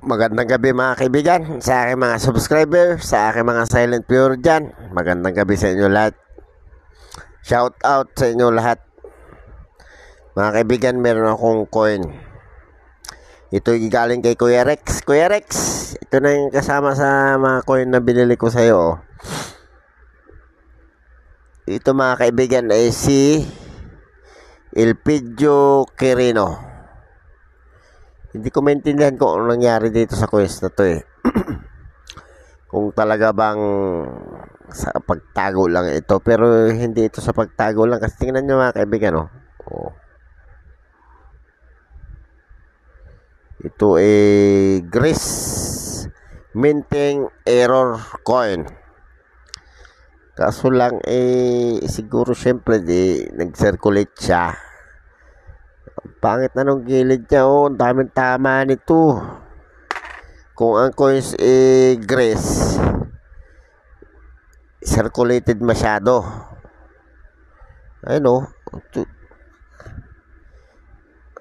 Magandang gabi mga kaibigan, sa aking mga subscriber, sa aking mga silent viewer dyan. Magandang gabi sa inyo lahat. Shout out sa inyo lahat. Mga kaibigan, meron akong coin. Ito galing kay Kuya Rex. Kuya Rex, ito na yung kasama sa mga coin na binili ko sa'yo. Ito mga kaibigan ay si Elpidio Quirino. Hindi ko maintindihan kung ano nangyari dito sa coins na to eh. Kung talaga bang sa pagtago lang ito. Pero hindi ito sa pagtago lang. Kasi tingnan nyo mga kaibigan oh. Ito ay Greece minting error coin. Kaso lang siguro syempre nag-circulate siya. Pangit na nung gilid niya ang daming tama nito. Kung ang coins Greece circulated masyado. Ayun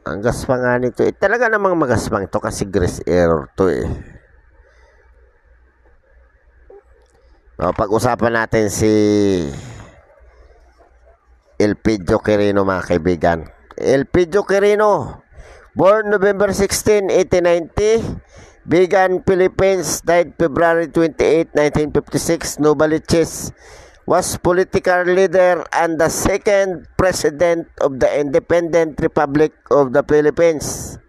ang gaspang nga nito talaga namang magaspang ito kasi Greece error to pag-usapan natin si Elpidio Quirino mga kaibigan. Elpidio Quirino, born November 16, 1890, Bigan, Philippines, died February 28, 1956, Novaliches, was political leader and the second president of the Independent Republic of the Philippines.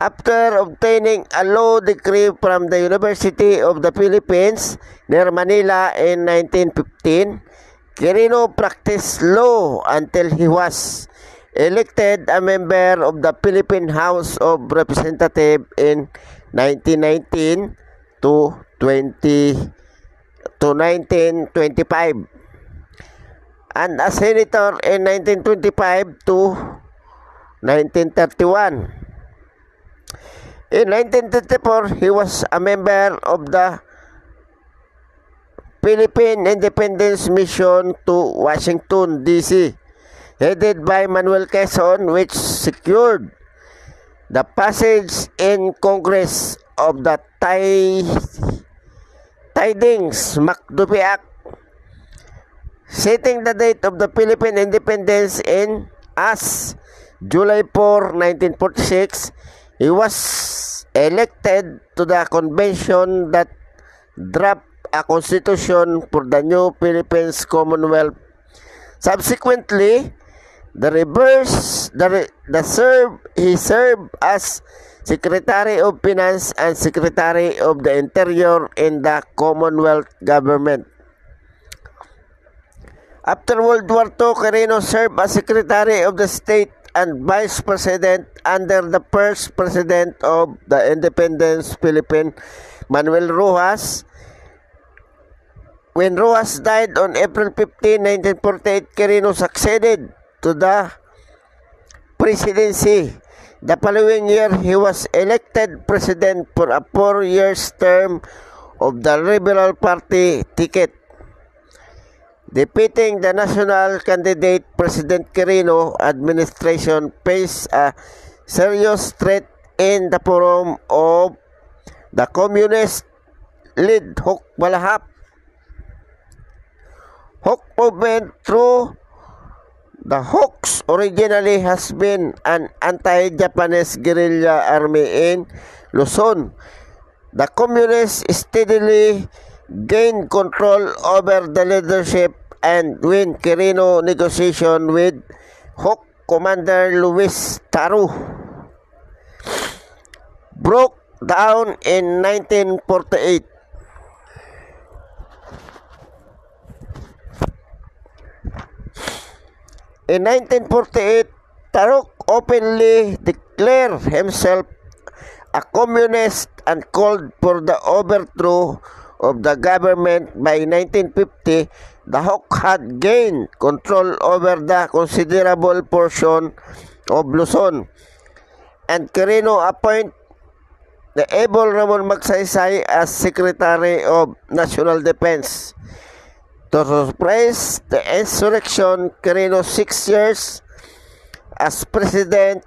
After obtaining a law degree from the University of the Philippines near Manila in 1915, Quirino practiced law until he was elected a member of the Philippine House of Representatives in 1919 to 1925 and a senator in 1925 to 1931. In 1934, he was a member of the Philippine Independence Mission to Washington, D.C., headed by Manuel Quezon, which secured the passage in Congress of the Tidings-McDuffie Act, setting the date of the Philippine independence as July 4, 1946. He was elected to the convention that drafted a constitution for the new Philippines Commonwealth. Subsequently, he served as Secretary of Finance and Secretary of the Interior in the Commonwealth government. After World War II, Quirino served as Secretary of the State and Vice President under the first President of the Independence Philippines, Manuel Rojas. When Rojas died on April 15, 1948, Quirino succeeded to the presidency. The following year, he was elected president for a 4-year term of the Liberal Party ticket, defeating the national candidate. President Quirino administration faced a serious threat in the form of the communist-led Hukbalahap movement. Through the Hawks originally has been an anti-Japanese guerrilla army in Luzon. The communists steadily gained control over the leadership, and when Quirino negotiation with Hawk Commander Luis Taru broke down in 1948. In 1948, Taruk openly declared himself a communist and called for the overthrow of the government. By 1950, the Hawk had gained control over the considerable portion of Luzon, and Quirino appointed the able Ramon Magsaysay as Secretary of National Defense. To suppress the insurrection, Quirino's 6 years as president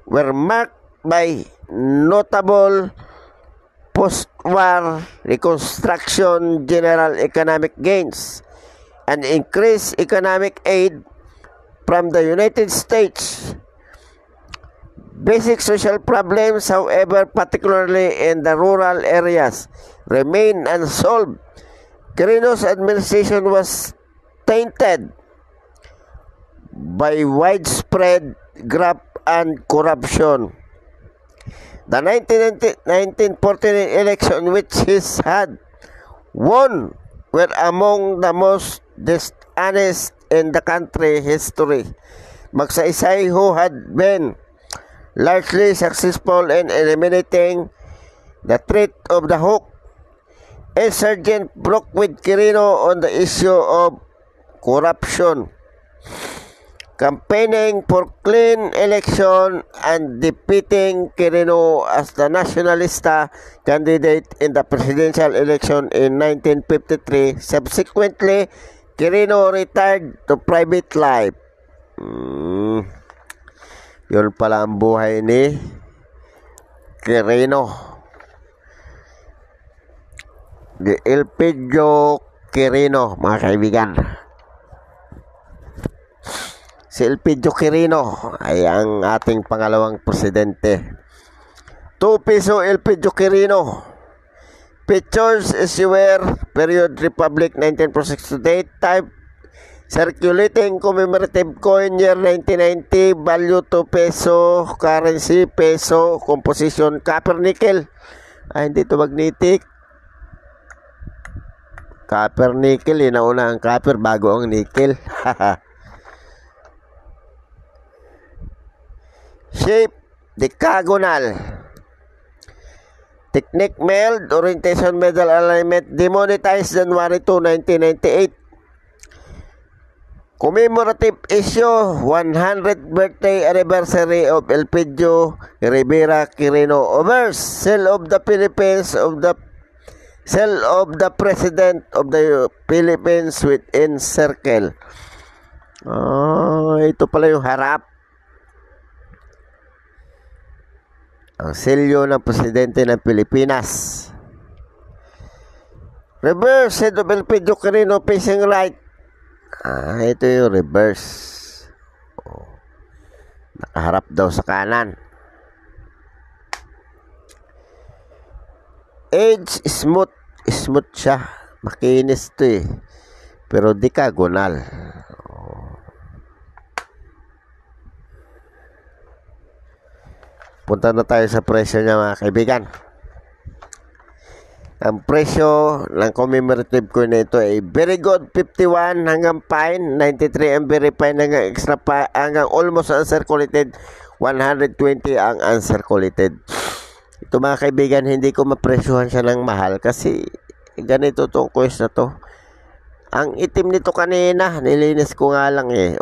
were marked by notable post-war reconstruction general economic gains and increased economic aid from the United States. Basic social problems, however, particularly in the rural areas, remain unsolved. Quirino's administration was tainted by widespread graft and corruption. The 1949 election, which he had won, were among the most dishonest in the country history. Magsaysay, who had been largely successful in eliminating the threat of the hook, insurgent broke with Quirino on the issue of corruption, campaigning for clean election and defeating Quirino as the nationalista candidate in the presidential election in 1953. Subsequently, Quirino retired to private life. Yun pala ang buhay ni Quirino. Di Elpidio Quirino, mga kaibigan. Si Elpidio Quirino ay ang ating pangalawang presidente. 2 peso Elpidio Quirino. Pictures issuer, period Republic 1946 to date, type circulating commemorative coin year 1990, value 2 peso, currency peso, composition copper nickel. Ay, hindi ito magnetic. Copper nickel, nauna ang copper bago ang nickel. Shape decagonal. Technique meld, orientation medal alignment, demonetized January 2, 1998. Commemorative issue, 100th birthday anniversary of Elpidio Rivera Quirino. Overs, Seal of the Philippines Seal of the President of the Philippines within circle. Ito pala yung harap. Ang selyo ng Presidente ng Pilipinas. Reverse, head of Elpidio Quirino facing right. Ito yung reverse. Nakaharap daw sa kanan. Edge, smooth. Smooth siya. Makinis to eh. Pero decagonal. Punta na tayo sa presyo niya, mga kaibigan. Ang presyo ng commemorative coin na ito ay very good 51 hanggang fine, 93 ang very fine hanggang extra fine, hanggang almost uncirculated 120 ang uncirculated. Ito, mga kaibigan, hindi ko mapresyohan siya ng mahal kasi ganito tong coins na to. Ang itim nito kanina, nilinis ko nga lang eh.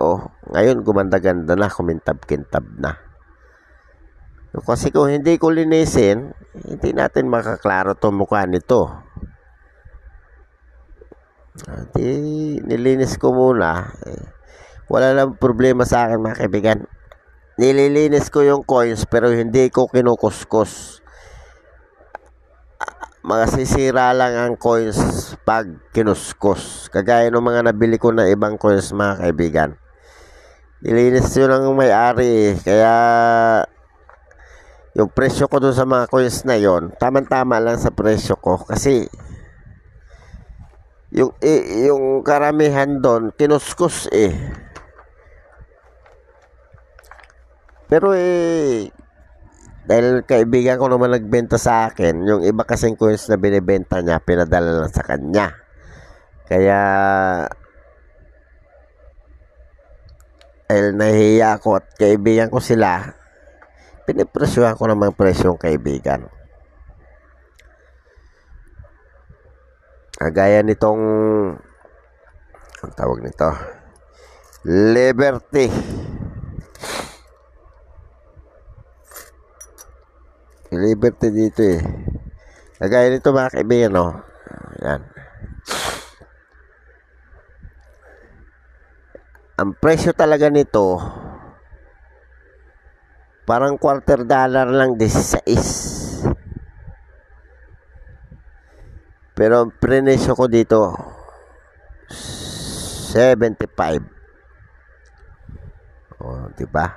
Ngayon gumanda-ganda na, kumintab-kintab na. Kasi kung hindi ko linisin, hindi natin makaklaro itong mukha nito. Nilinis ko muna. Wala lang problema sa akin, mga kaibigan. Nililinis ko yung coins pero hindi ko kinukuskus. Masisira lang ang coins pag kinuskus. Kagaya ng mga nabili ko na ibang coins, mga kaibigan. Nilinis yun ang may-ari. Kaya yung presyo ko dun sa mga coins na yon, tama-tama lang sa presyo ko kasi yung karamihan doon kinuskus eh. Pero dahil kaibigan ko naman nagbenta sa akin, yung iba kasing coins na binibenta niya, pinadala lang sa kanya. Kaya dahil nahihiya ako at kaibigan ko sila, pinipresyuhan ko naman presyong kaibigan. Kagaya nitong, ang tawag nito, Liberty. Liberty dito eh. Kagaya nito, mga kaibigan, no? Yan. Ang presyo talaga nito, Parang quarter dollar lang, 16. Pero ang prenesyo ko dito, 75. O, diba?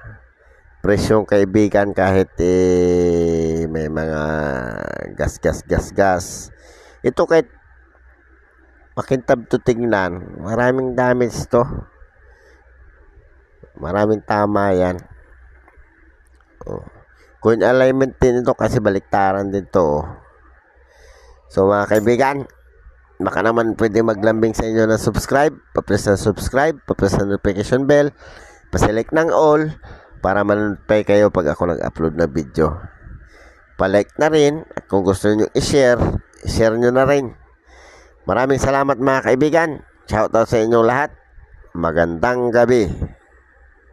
Presyong kaibigan kahit may mga gas. Ito kahit makintab to tingnan, maraming damage to. Maraming tama yan. Coin alignment din ito kasi baliktaran din to. So mga kaibigan, baka naman pwede maglambing sa inyo ng subscribe. Pa-press ng subscribe, pa-press ng notification bell, pa-select ng all para ma-notify kayo pag ako nag-upload na video. Pa-like na rin at kung gusto nyo i-share, i-share nyo na rin. Maraming salamat mga kaibigan. Shoutout sa inyong lahat. Magandang gabi.